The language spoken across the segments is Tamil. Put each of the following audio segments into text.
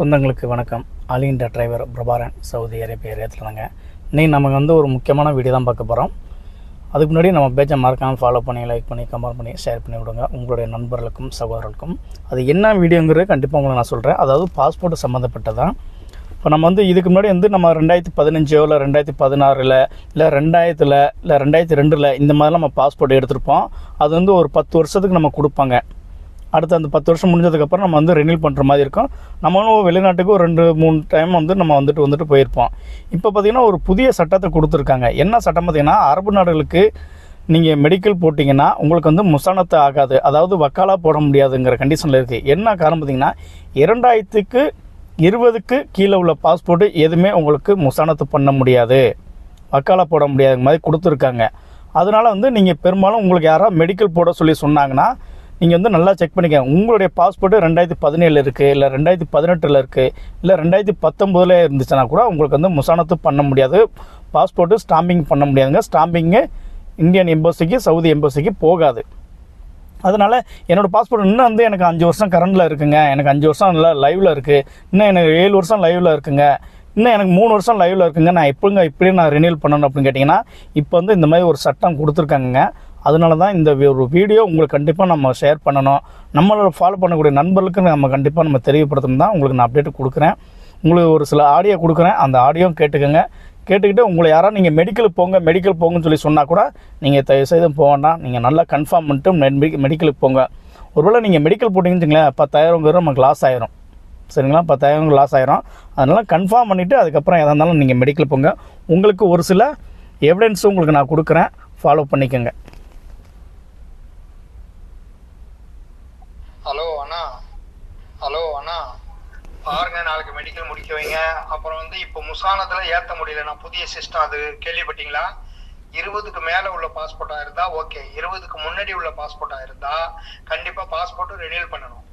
சொந்தங்களுக்கு வணக்கம். All India driver Prabaran, Saudi Arabia ஏற்றுலாங்க. இன்றைக்கி நமக்கு வந்து ஒரு முக்கியமான வீடியோ தான் பார்க்க போகிறோம். அதுக்கு முன்னாடி நம்ம பேஜை மறக்காமல் ஃபாலோ பண்ணி, லைக் பண்ணி, கமெண்ட் பண்ணி, ஷேர் பண்ணி விடுங்க உங்களுடைய நண்பர்களுக்கும் சகோதரர்களுக்கும். அது என்ன வீடியோங்கிறது கண்டிப்பாக உங்களுக்கு நான் சொல்கிறேன். அதாவது பாஸ்போர்ட் சம்மந்தப்பட்டதான். இப்போ நம்ம வந்து இதுக்கு முன்னாடி வந்து நம்ம 2015 இல்லை 2016 இல்லை 2000 இல்லை 2002 இந்த மாதிரிலாம் நம்ம பாஸ்போர்ட் எடுத்திருப்போம். அது வந்து ஒரு 10 வருஷத்துக்கு நம்ம கொடுப்பாங்க. அடுத்து அந்த 10 வருஷம் முடிஞ்சதுக்கப்புறம் நம்ம வந்து ரெனியூல் பண்ணுற மாதிரி இருக்கும். நம்மளும் வெளிநாட்டுக்கு ஒரு 2-3 டைம் வந்து நம்ம வந்துட்டு போயிருப்போம். இப்போ பார்த்திங்கன்னா ஒரு புதிய சட்டத்தை கொடுத்துருக்காங்க. என்ன சட்டம் பார்த்திங்கன்னா, அரபு நாடுகளுக்கு நீங்கள் மெடிக்கல் போட்டிங்கன்னா உங்களுக்கு வந்து முசானத்து ஆகாது, அதாவது வக்காலா போட முடியாதுங்கிற கண்டிஷனில் இருக்குது. என்ன காரணம் பார்த்திங்கன்னா, 2020க்கு கீழே உள்ள பாஸ்போர்ட்டு எதுவுமே உங்களுக்கு முசானத்து பண்ண முடியாது, வக்காலா போட முடியாத மாதிரி கொடுத்துருக்காங்க. அதனால் வந்து நீங்கள் பெரும்பாலும் உங்களுக்கு யாராவது மெடிக்கல் போட சொல்லி சொன்னாங்கன்னா நீங்கள் வந்து நல்லா செக் பண்ணிக்கங்க. உங்களுடைய பாஸ்போர்ட்டு 2017 இருக்குது, இல்லை 2018 இருக்குது, இல்லை 2019 இருந்துச்சுன்னா கூட உங்களுக்கு வந்து முசானத்து பண்ண முடியாது, பாஸ்போர்ட்டு ஸ்டாம்பிங் பண்ண முடியாதுங்க. ஸ்டாம்பிங்கு இந்தியன் எம்பசிக்கு, சவுதி எம்பசிக்கு போகாது. அதனால் என்னோடய பாஸ்போர்ட் இன்னும் வந்து எனக்கு 5 வருஷம் கரண்டில் இருக்குங்க, எனக்கு 5 வருஷம் நல்லா லைவில் இருக்குது, இன்னும் எனக்கு 7 வருஷம் லைவில் இருக்குங்க, இன்னும் எனக்கு 3 வருஷம் லைவில் இருக்குங்க, நான் இப்படியே நான் ரினியூல் பண்ணணும் அப்படின்னு கேட்டிங்கன்னா, இப்போ வந்து இந்த மாதிரி ஒரு சட்டம் கொடுத்துருக்காங்க. அதனால தான் இந்த ஒரு வீடியோ உங்களுக்கு கண்டிப்பாக நம்ம ஷேர் பண்ணணும். நம்மளோட ஃபாலோ பண்ணக்கூடிய நண்பர்களுக்கு நம்ம கண்டிப்பாக நம்ம தெரியப்படுத்தணும் தான் உங்களுக்கு நான் அப்டேட் கொடுக்குறேன். உங்களுக்கு ஒரு சில ஆடியோ கொடுக்குறேன், அந்த ஆடியோ கேட்டுக்கோங்க. கேட்டுக்கிட்டு உங்களை யாராவது நீங்கள் மெடிக்கல் போங்கன்னு சொல்லி சொன்னால் கூட நீங்கள் தயவுசெய்து போக வேண்டாம். நீங்கள் நல்லா கன்ஃபார்ம் பண்ணிட்டு மெடிக்கலுக்கு போங்க. ஒருவேளை நீங்கள் மெடிக்கல் போட்டிங்கன்னு வச்சுங்களேன், 10,000 நமக்கு லாஸ் ஆயிரும். சரிங்களா, 10,000 லாஸ் ஆயிரும். அதனால் கன்ஃபார்ம் பண்ணிவிட்டு அதுக்கப்புறம் எதாக இருந்தாலும் நீங்கள் மெடிக்கல் போங்க. உங்களுக்கு ஒரு சில எவிடன்ஸும் உங்களுக்கு நான் கொடுக்குறேன், ஃபாலோ பண்ணிக்கோங்க. ஹலோ அண்ணா, பாருங்க, நாளைக்கு மெடிக்கல் முடிக்க வைங்க. அப்புறம் வந்து இப்போ முசானத்துல ஏற்ற முடியல, நான் புதிய சிஸ்டம் அது கேள்விப்பட்டீங்களா? 20க்கு மேல உள்ள பாஸ்போர்ட்டா இருந்தா ஓகே, 20க்கு முன்னாடி உள்ள பாஸ்போர்ட்டா இருந்தா கண்டிப்பா பாஸ்போர்ட் ரெனியூல் பண்ணணும்.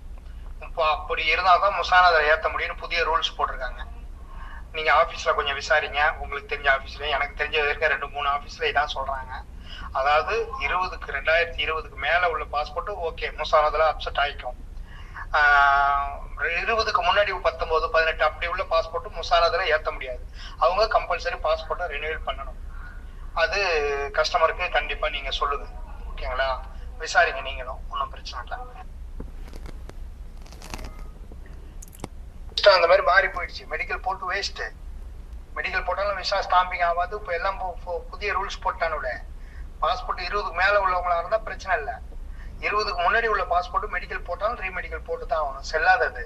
இப்போ அப்படி இருந்தாதான் முசானத்துல ஏற்ற முடியும்னு புதிய ரூல்ஸ் போட்டிருக்காங்க. நீங்க ஆபீஸ்ல கொஞ்சம் விசாரிங்க, உங்களுக்கு தெரிஞ்ச ஆபீஸ்ல, எனக்கு தெரிஞ்ச வரைக்கும் 2-3 ஆபீஸ்ல இதான் சொல்றாங்க. அதாவது 2020க்கு மேல உள்ள பாஸ்போர்ட் ஓகே, முசானத்துல அப்செட் ஆயிக்கும். 20க்கு முன்னாடி 19, 18 அப்படி உள்ள பாஸ்போர்ட் முசானத்துல ஏற்ற முடியாது. அவங்க கம்பல்சரி பாஸ்போர்ட்டை ரினியூல் பண்ணணும். அது கஸ்டமருக்கு கண்டிப்பா நீங்க சொல்லுங்க, ஓகேங்களா? விசாரிங்க, நீங்களும் ஒன்றும் பிரச்சனை இல்லை. அந்த மாதிரி மாறி போயிடுச்சு, மெடிக்கல் போட்டு வேஸ்ட். மெடிக்கல் போட்டாலும் விசா ஸ்டாம்பிங் ஆகாது. இப்போ எல்லாம் புதிய ரூல்ஸ் போட்டானோட பாஸ்போர்ட் 20க்கு மேல உள்ளவங்களா இருந்தா பிரச்சனை இல்லை. 20க்கு முன்னாடி உள்ள பாஸ்போர்ட் மெடிக்கல் போட்டாலும் ரீமெடிக்கல் போட்டு தான் ஆகணும், செல்லாதது.